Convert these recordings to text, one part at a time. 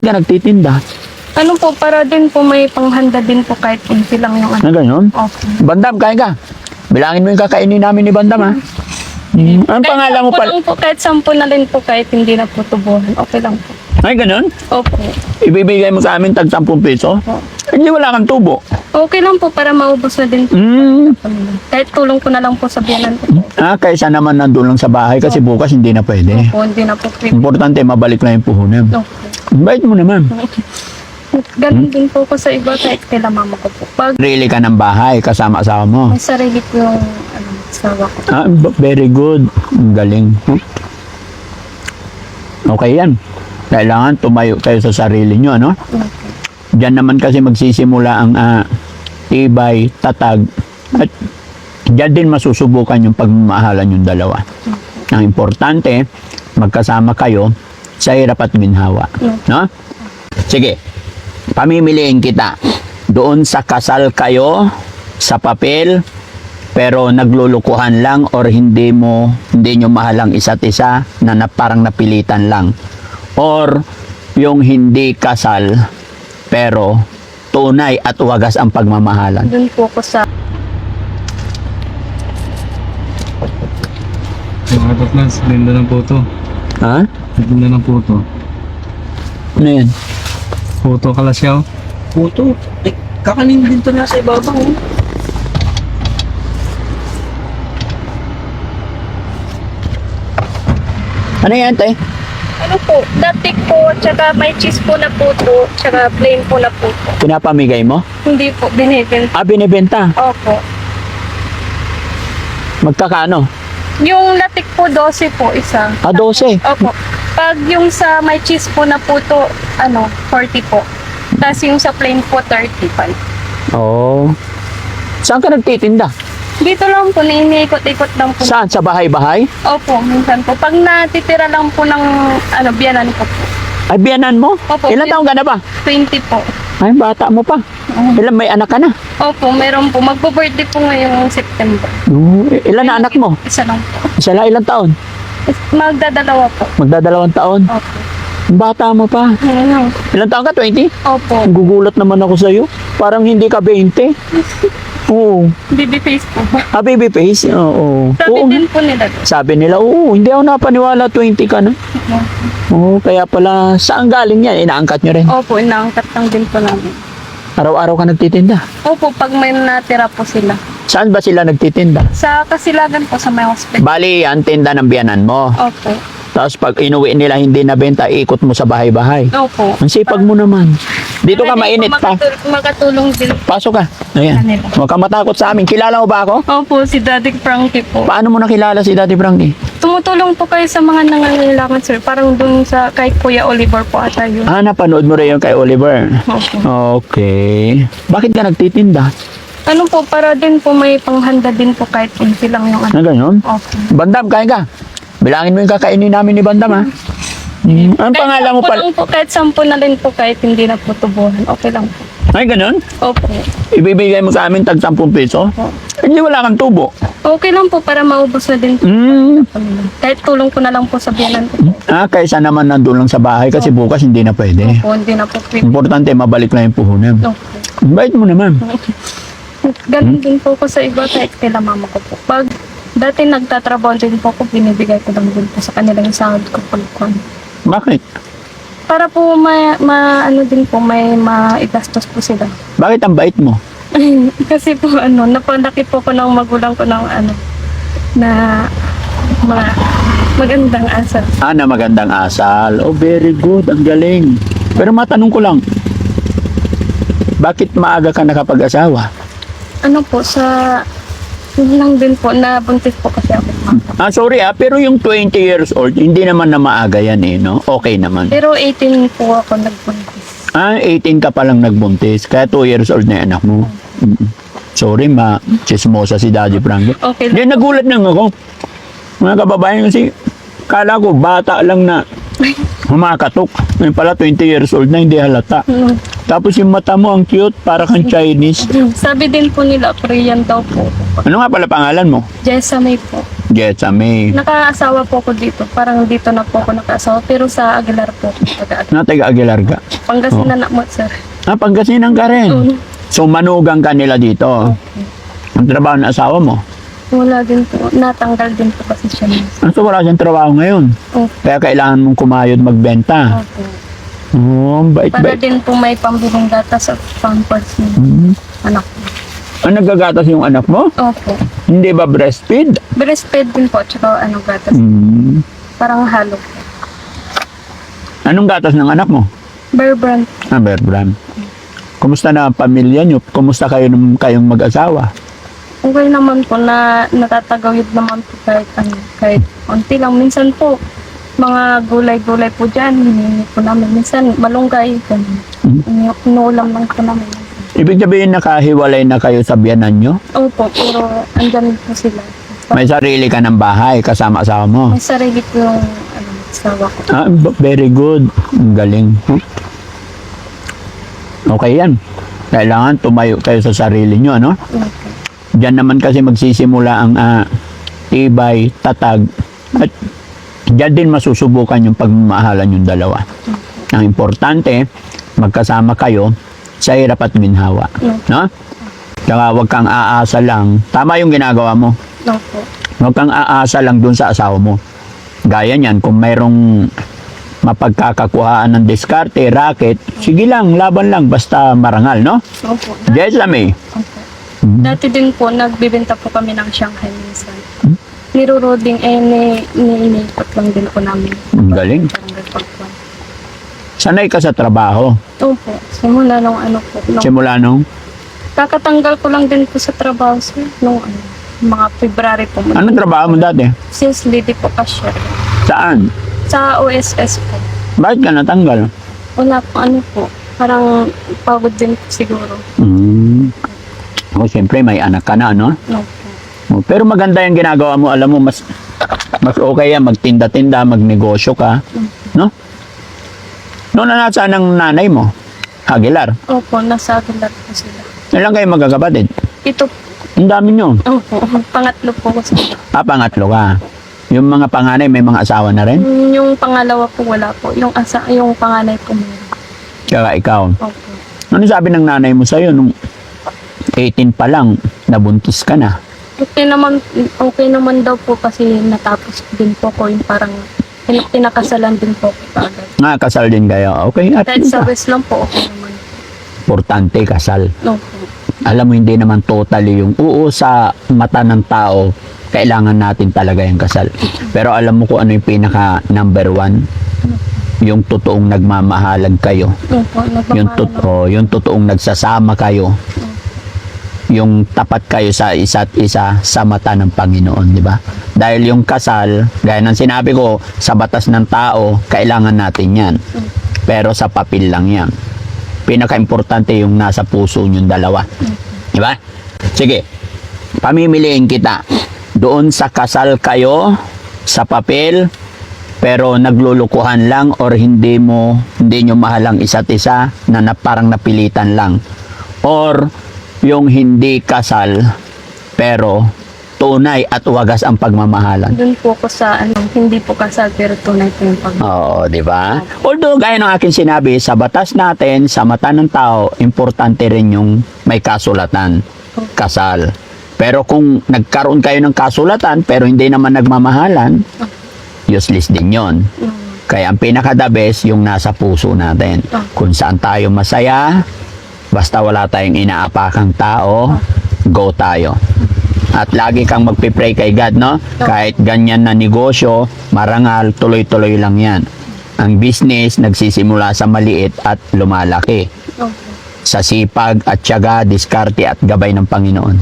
Ka nagtitinda. Ano po, para din po may panghanda din po kahit unti lang yung ano. Na ganyan? Okay. Bandam, kain ka. Bilangin mo yung kakainin namin ni Bandam, ha? Anong pangalan mo pala? Kahit 10 na rin po, kahit hindi na po tubuhan. Okay lang po. Ay, ganun? Opo. Ibibigay mo sa amin tag 10 piso? Opo. Hindi wala kang tubo. Okay lang po para maubos na din po. Kahit tulong ko na lang po sa biyanan ko po. Kaysa naman nandun lang sa bahay kasi bukas hindi na pwede. Opo, hindi na po pwede. Importante, mabalik na yung puhunan. Opo. Bait mo naman. Ganun din po ko sa iba kahit kila mama ko po. Pag Rili ka ng bahay kasama asawa mo. may sarili ko yung asawa ko. Very good. Ang galing. Okay yan. Kailangan tumayo kayo sa sarili nyo, ano? Okay. Diyan naman kasi magsisimula ang tibay, tatag, at diyan din masusubukan yung pagmamahalan yung dalawa. Ang importante, magkasama kayo sa hirap at ginhawa. No? Sige, pamimiliin kita. Doon sa kasal kayo, sa papel, pero naglulukuhan lang or hindi nyo mahal ang isa't isa na parang napilitan lang. Or yung hindi kasal, pero tunay at wagas ang pagmamahalan. Doon po ko sa Mga Toklas, ganda ng photo. Ha? Ganda ng photo. Ano yan? Photo kalasyaw. Puto. Eh, kakanin din to nasa ibabaw. Oh. Ano yan, tay? ano po, datik po, tsaka may cheese po na puto, tsaka plain po na puto. Pinapamigay mo? Hindi po, binibenta. Binibenta. Opo. Magkakano? Yung latik po, 12 po isa. 12. Opo. Pag yung sa may cheese po na puto, 40 po. Tapos yung sa plain po, 35. Oh. Saan ka nagtitinda? Dito lang po, iniikot-ikot lang po. Saan? Sa bahay-bahay? Opo, minsan po. Pag natitira lang po ng biyanan ko po. Ay, biyanan mo? Opo. Ilan taong ka na ba? 20 po. Ay, bata mo pa. Ilan may anak ka na? Opo, meron po. Magpo-birthday po ngayong September. Ilan na anak mo? Isa lang po. Isa lang, ilang taon? Magdadalawa po. Magdadalawang taon? Opo. Bata mo pa. Ilang taon ka? 20? Opo. Gugulat naman ako sa'yo. Parang hindi ka 20. Oo. Baby face po. Baby face? Oo. Sabi Oo. din po nila. Sabi nila, oo, hindi ako napaniwala 20 ka na. Oo, kaya pala, saan galing yan? Inaangkat nyo rin. Opo, inaangkat lang din po namin. Araw-araw ka nagtitinda. Opo, pag may natira po sila. Saan ba sila nagtitinda? Sa Kasilagan po, sa may hospital. Bali, ang tinda ng biyanan mo. Opo. Tapos pag inuwi nila hindi nabenta, ikot mo sa bahay-bahay. Opo. Ang sipag mo naman. Dito ka Para din mainit po pa. Makatulong din. Pasok ka. Ayan. Kanila. Huwag ka matakot sa amin. Kilala mo ba ako? Opo, si Daddy Frankie po. Paano mo nakilala si Daddy Frankie? Tumutulong po kayo sa mga nangangailangan, sir. Parang dun sa kay Kuya Oliver po ata yun. Napanood mo rin yung kay Oliver. Opo. Okay. Bakit ka nagtitinda? Ano po, para din po may panghanda din po kahit unti lang yung ano. Na ganyan? Opo. Bandam, kain ka. Bilangin mo yung kakainin namin ni Bandam, ha? Anong pangalan mo pala? Kahit 10 na rin po, kahit hindi na po tubuhan. Okay lang po. Ay, ganun? Opo. Ibibigay mo sa amin tag 10 piso? Opo. Hindi wala kang tubo. Okay lang po para maubos na din po. Kahit tulong ko na lang po sa biyanan ko. Kaysa naman nandun lang sa bahay kasi bukas hindi na pwede. Opo, hindi na po pwede. Importante, mabalik na yung puhunan. Opo. Bait mo naman. Ganun din po ko sa iba kahit kila mama ko po. Pag dati nagtatrabaho din po ako, binibigay ko lang din po sa kanila yung sahod ko pag Bakit? para po ano din po, may maigastos po sila. Bakit ang bait mo? Kasi po napalaki po ko ng magulang ko ng na magandang asal. Na magandang asal. Oh, very good. Ang galing. Pero matanong ko lang, bakit maaga ka nakapag-asawa? Ano po, yun lang din po, nabuntis po kasi ako. Sorry pero yung 20 years old, hindi naman na maaga yan no? Okay naman. Pero 18 po ako nagbuntis. 18 ka pa lang nagbuntis, kaya 2 years old na yung anak mo. Sorry, chismosa si Daddy Frankie. Okay Hindi, lang. nagulat lang ako. Mga kababayan kasi, kala ko, bata lang na humakatok. Ngayon pala, 20 years old na, hindi halata. Tapos yung mata mo, ang cute, para kang Chinese. Sabi din po nila, Korean daw po. Ano nga pala pangalan mo? Jessa May po. Jetsame. Nakaasawa po ako dito. Parang dito na po ako nakaasawa. Pero sa Aguilar po. Na taga Aguilar ka. Pangasinan na mo, sir. Pangasinan ka rin. Oo. So, manugang ka nila dito. Okay. Ang trabaho ng asawa mo? Wala din po. Natanggal din po kasi siya. So, wala siyang trabaho ngayon. Okay. Kaya kailangan mong kumayod magbenta. Okay. Oh, Para bait-bait. din po may pambilong data sa pampers ng Hmm. anak ko. Nagagatas yung anak mo? Opo. Hindi ba breastfeed? Breastfed din po. Tsaka gatas. Hmm. Parang halo. Anong gatas ng anak mo? Bear brand. Bear brand. Kumusta na ang pamilya nyo? Kumusta kayong mag-asawa? Okay naman po na natatagawid naman po kahit konti lang. Minsan po, mga gulay-gulay po dyan, hinihingi po namin. Minsan, malunggay, inuulam lang po namin. Ibig sabihin nakahiwalay na kayo sa biyanan nyo? Opo, pero andyan po sila. May sarili ka ng bahay kasama asawa mo? May sarili ko yung asawa ko. Very good. Ang galing. Okay yan. Kailangan tumayo kayo sa sarili nyo, ano? Okay. Diyan naman kasi magsisimula ang tibay, tatag, at diyan din masusubukan yung pagmamahalan yung dalawa. Ang importante, magkasama kayo sa hirap at ginhawa. No? Kaya huwag kang aasa lang. Tama yung ginagawa mo. Opo. Huwag kang aasa lang dun sa asawa mo. Gaya niyan, kung mayroong mapagkakakuhaan ng diskarte, racket, sige lang, laban lang, basta marangal, no? Opo. Jesame. Opo. Dati din po, nagbibenta po kami ng Shanghai minsan. Niruroding, iniikot lang din po namin. Ang galing. Barangay Pagpuan. Sanay ka sa trabaho. Opo. Simula nung po. Simula nung, Kakatanggal ko lang din po sa trabaho, sir. Nung mga February po. anong trabaho mo dati? Since lady po cashier. Saan? Sa OSS po. Bakit ka natanggal? Wala po, po. Parang pagod din po siguro. O, siyempre, may anak ka na, no? No po. Pero maganda yung ginagawa mo. Alam mo, mas okay yan. Magtinda-tinda, magnegosyo ka. No? Noon na nasaan ang nanay mo? Aguilar. Opo, nasa Aguilar po sila. Ilan kayo magkakapatid? Ito, Ang dami nyo. opo, pangatlo po ko sila. Pangatlo ka. Yung mga panganay, may mga asawa na rin? Yung pangalawa po wala po. Yung panganay po meron. Kaya ikaw. Opo. Ano sabi ng nanay mo sa'yo nung 18 pa lang, nabuntis ka na? Okay naman daw po kasi natapos din po ko yung parang pinakasalan din po ko agad. Kasal din kayo. Okay, at Kahit sa West lang po, okay naman. importante, kasal. Opo. Alam mo, hindi naman totally yung sa mata ng tao, kailangan natin talaga yung kasal. Pero alam mo kung ano yung pinaka number 1? Yung totoong nagmamahalan kayo. Opo, Yung totoong nagsasama kayo. Yung tapat kayo sa isa't isa sa mata ng Panginoon, di ba? Dahil yung kasal, gaya ng sinabi ko, sa batas ng tao, kailangan natin yan. Pero sa papel lang yan. Pinaka-importante yung nasa puso yung dalawa. Di ba? Sige, pamimiliin kita. Doon sa kasal kayo, sa papel, pero naglulukuhan lang or hindi nyo mahal ang isa't isa na parang napilitan lang. Or yung hindi kasal pero tunay at wagas ang pagmamahalan. Doon po ko sa hindi po kasal pero tunay po yung Oo, di ba? Although, gaya ng akin sinabi, sa batas natin, sa mata ng tao, importante rin yung may kasulatan, kasal. Pero kung nagkaroon kayo ng kasulatan pero hindi naman nagmamahalan, useless din yon. Kaya ang pinaka-the best, yung nasa puso natin. Kung saan tayo masaya, basta wala tayong inaapakang tao, go tayo. At lagi kang magpipray kay God, no? Kahit ganyan na negosyo, marangal, tuloy-tuloy lang yan. Ang business, nagsisimula sa maliit at lumalaki. Sa sipag at tiyaga, diskarte at gabay ng Panginoon.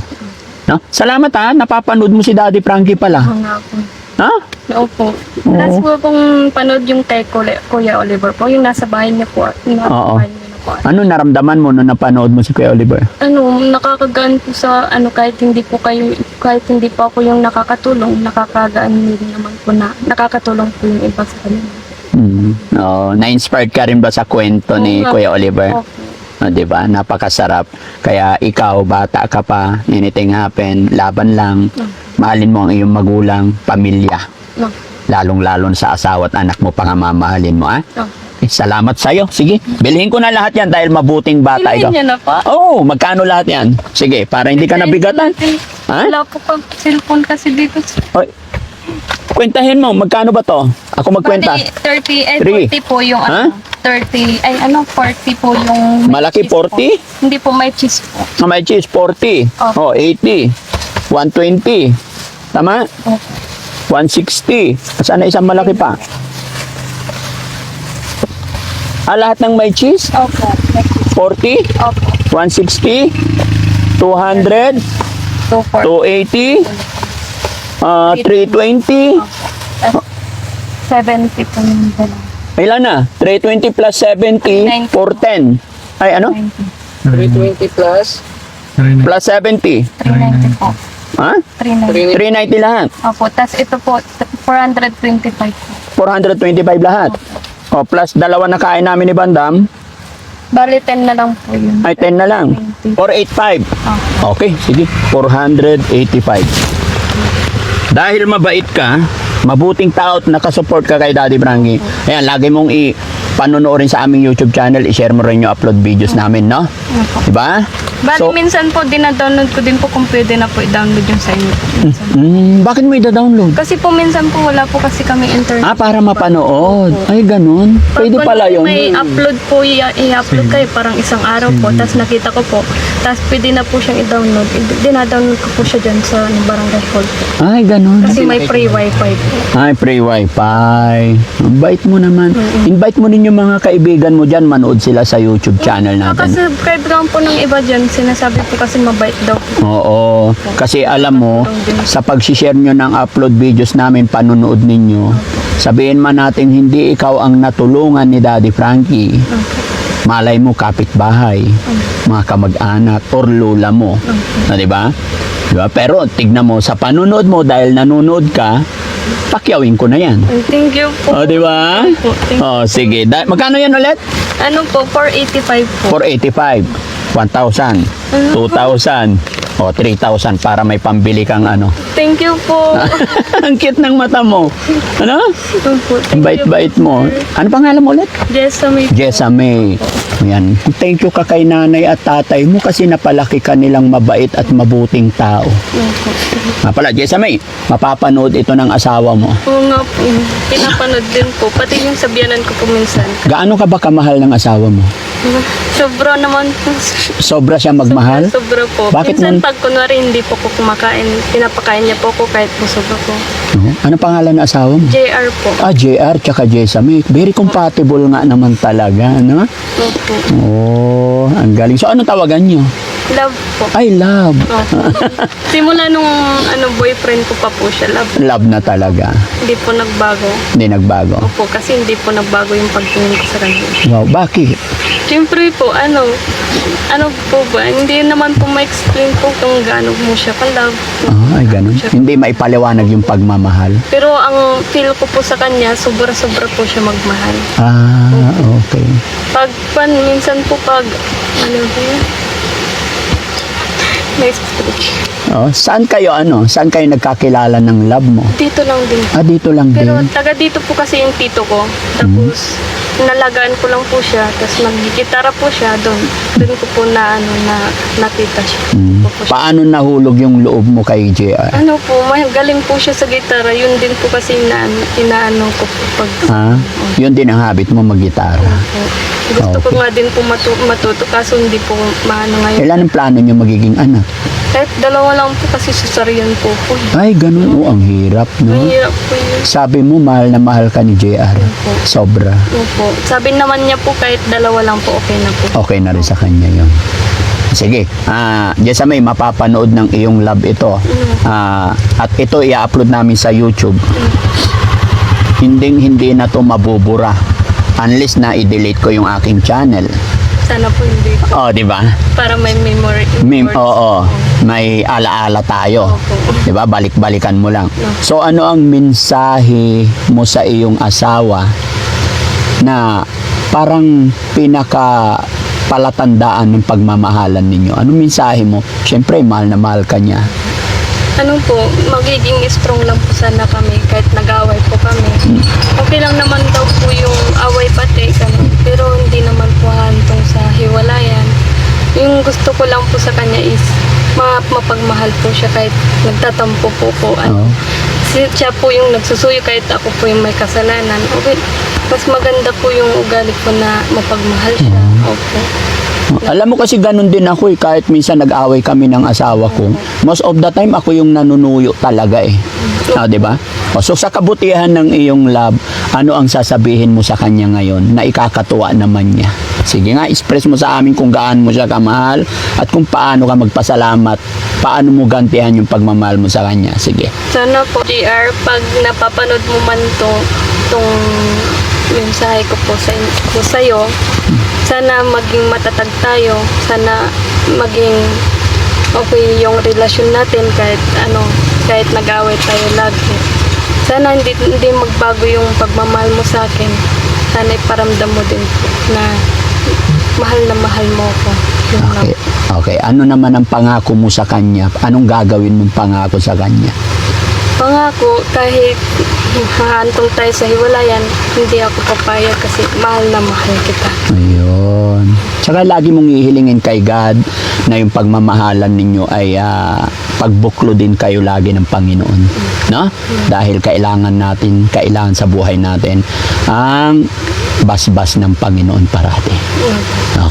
No? Salamat ha, napapanood mo si Daddy Frankie pala. Ha? Opo. Last po pong panood yung kay Kuya Oliver po, yung nasa bahay niya po. Oo. Ano naramdaman mo nung napanood mo si Kuya Oliver? Nakakagaan po sa kahit hindi po ako yung nakakatulong, nakakagaan din naman po na nakakatulong po yung iba sa kanila. Na-inspired ka rin ba sa kwento ni Kuya Oliver? Opo. 'Di ba? Napakasarap. Kaya ikaw, bata ka pa, anything happen, laban lang. Mahalin mo ang iyong magulang, pamilya. No. Lalong-lalong sa asawa at anak mo pa nga mamahalin mo, ha? No. Salamat sa'yo. Sige, bilhin ko na lahat yan dahil mabuting bata ikaw. Bilhin niyo na po. Oo, magkano lahat yan? Sige, para hindi ka nabigatan. Ha? Wala po pang cellphone kasi dito. Oy, kwentahin mo, magkano ba to? Ako magkwenta. Bali, 30, Three. 40 po yung Ha? 30, 40 po yung... may Malaki, cheese po. 40? Hindi po, may cheese po. May cheese, 40. Opo. 80. 120. Tama? Opo. 160. Saan na isang malaki pa? Lahat ng may cheese? Opo, may cheese. 40? Opo, 160? 200? 240. 280? 320? 70 po yung dalawa. Ilan na? 320 plus 70? 410. Ay, ano? 90. 320 plus. Plus 70. 390 po. Ha? 390. 390 lahat. Opo, tas ito po, 425 po. 425 lahat. O, plus dalawa na kain namin ni Bandam, Bali, 10 na lang po yun. ay 10 na lang. 485. Okay, sige. 485. Dahil mabait ka, mabuting tao at nakasupport ka kay Daddy Frankie. Ayan, lagi mong panonoodin sa aming YouTube channel, i-share mo rin yung upload videos namin, no? Diba? Bali, So, minsan po, dinadownload ko din po kung pwede na po i-download yung sa inyo. bakit mo i-download? Kasi po, minsan po, wala po kasi kami internet. Para mapanood. Ay, ganun. Pwede Pag pala yun. May upload po, i-upload kayo parang isang araw po. Tapos nakita ko po. Tapos pwede na po siyang i-download. Dinadownload ko po siya dyan sa barangay hall po. Ay, ganun. Kasi may free wifi po. Ay, free wifi. Ang bait mo naman. Invite mo din yung mga kaibigan mo dyan. Manood sila sa YouTube channel natin. Nakasubscribe lang po ng iba dyan. Sinasabi po kasi mabait daw po. Oo. Kasi alam mo, sa pag-share nyo ng upload videos namin, panunood ninyo, sabihin man natin hindi ikaw ang natulungan ni Daddy Frankie. Malay mo, kapitbahay, mga kamag-anak, or lola mo. Di ba? Diba? Pero tignan mo, sa panunood mo, dahil nanonood ka, pakyawin ko na yan. Thank you po. O, di ba? Po, thank you. O, sige. Magkano yan ulit? Ano po? 485 po. 485. 1,000. 2,000. O, 3,000 para may pambili kang ano. Thank you po. Ang cute ng mata mo. Ano? Opo, Ang thank you bait-bait po, mo. sir. Ano pangalan mo ulit? Jessamy po. Jessamay. Yan. Thank you ka kay nanay at tatay mo kasi napalaki ka nilang mabait at mabuting tao. Opo. Pala, Jessamay, mapapanood ito ng asawa mo. Oo nga po. Pinapanood din po. Pati yung sabianan ko po minsan. Gaano ka ba kamahal ng asawa mo? Sobra naman po. Sobra siya magmahal? Sobra po. Bakit Minsan nun- pag kunwari hindi po ko kumakain, pinapakain niya po ako kahit busog ako. Ano pangalan ng asawa mo? JR po. JR tsaka Jessamay. Very compatible nga naman talaga, no? Opo. Oh, ang galing. So, ano tawagan nyo? Love po. I love. Opo. Simula nung boyfriend ko pa po siya, love. Love na talaga. Hindi po nagbago. Hindi nagbago. Opo, kasi hindi po nagbago yung pagtingin ko sa kanya. Wow, bakit? Siyempre po, ano po ba, hindi naman po ma-explain po kung gaano mo siya ka-love. Ay, ganun. Hindi maipaliwanag yung pagmamahal. Pero ang feel ko po sa kanya, sobra-sobra po siya magmahal. Okay. Minsan po ano ba yun? Next week. Saan kayo nagkakilala ng love mo? Dito lang din. Dito lang Pero din. taga dito po kasi yung tito ko. Tapos, nalagaan ko lang po siya. Tapos, nag-gitara po siya doon. Doon ko po nakita siya. Po siya. Paano nahulog yung loob mo kay JR? Ano po, galing po siya sa gitara. Yun din po kasi inaano ko po pag... Yun din ang habit mo, mag-gitara. Gusto ko nga din po matuto kaso hindi po maano ngayon. Ilan ang plano nyo magiging anak? Kahit dalawa lang po kasi susarian po po. Ay, ganun. Ang hirap, no? Mahirap po yun. Sabi mo, mahal na mahal ka ni JR. Opo. Sobra. Opo. Sabi naman niya po kahit dalawa lang po okay na po. Okay na rin sa kanya yun. Sige, Jessamay, mapapanood ng iyong love ito. At ito i-upload namin sa YouTube. Hindi na to mabubura unless na i-delete ko yung aking channel. Sana po hindi po. Di ba? Para may memory. May alaala tayo. Opo. Di ba? Balik-balikan mo lang. So, ano ang mensahe mo sa iyong asawa na parang palatandaan ng pagmamahalan ninyo? Anong mensahe mo? Siyempre, mahal na mahal ka niya. Ano po, magiging strong lang po sana kami kahit nag-away po kami. Okay lang naman daw po yung away pati, ganun. Pero hindi naman po hantong sa hiwalayan. Yung gusto ko lang po sa kanya is mapagmahal po siya kahit nagtatampo po. Oo. Siya po yung nagsusuyo kahit ako po yung may kasalanan. Okay, mas maganda po yung ugali ko na mapagmahal siya. Okay. Alam mo kasi ganun din ako kahit minsan nag-away kami ng asawa ko. Most of the time ako yung nanunuyo talaga eh. 'Di ba? So sa kabutihan ng iyong love, ano ang sasabihin mo sa kanya ngayon na ikakatuwa naman niya? Sige nga, express mo sa amin kung gaano mo siya kamahal at kung paano ka magpasalamat, paano mo gantihan yung pagmamahal mo sa kanya. Sige. Sana po, JR, pag napapanood mo man tong mensahe ko po sa'yo, sana maging matatag tayo, sana maging okay yung relasyon natin kahit nag-away tayo lagi. Sana hindi magbago yung pagmamahal mo sa akin. Sana iparamdam mo din po na mahal na mahal mo ako. Yun lang. Okay. Okay. Ano naman ang pangako mo sa kanya? Anong gagawin mong pangako sa kanya? Pangako, kahit hahantong tayo sa hiwalayan, hindi ako papayag kasi mahal na mahal kita. Ayun. Tsaka lagi mong ihilingin kay God na yung pagmamahalan ninyo ay pagbuklo din kayo lagi ng Panginoon. No? Dahil kailangan sa buhay natin ang basbas ng Panginoon parati.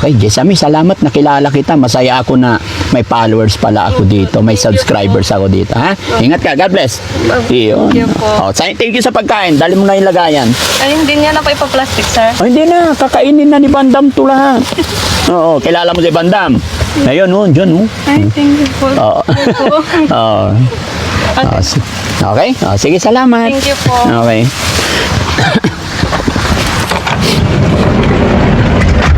Okay, Jessamy, salamat, nakilala kita. Masaya ako na may followers pala ako dito, may subscribers ako dito. Ha? Ingat ka, God bless. Iyon. Thank you po. Thank you sa pagkain. Dali mo na yung lagayan. Ay, hindi niya na po ipaplastic, sir. Oh, hindi na, kakainin na ni Bandam to lahat. Oo, kilala mo si Bandam. Ayun, dyan, Ay, thank you po. Oo. Oo. Okay? Sige, salamat. Thank you po. Okay.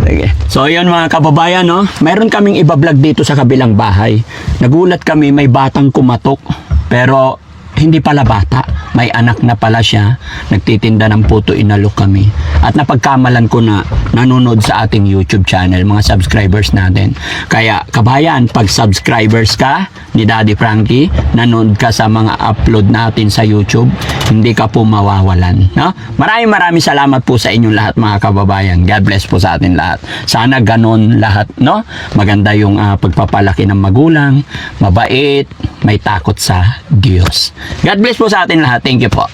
Sige. So, ayun mga kababayan, no? Mayroon kaming ibablog dito sa kabilang bahay. Nagulat kami, may batang kumatok. Pero, hindi pala bata. May anak na pala siya. Nagtitinda ng puto, inalok kami. At napagkamalan ko na nanonood sa ating YouTube channel, mga subscribers natin. Kaya, kabayan, pag subscribers ka ni Daddy Frankie, nanonood ka sa mga upload natin sa YouTube, hindi ka po mawawalan. No? Maraming salamat po sa inyong lahat, mga kababayan. God bless po sa atin lahat. Sana ganon lahat, no? Maganda yung pagpapalaki ng magulang, mabait, may takot sa Diyos. God bless po sa atin lahat. Thank you po.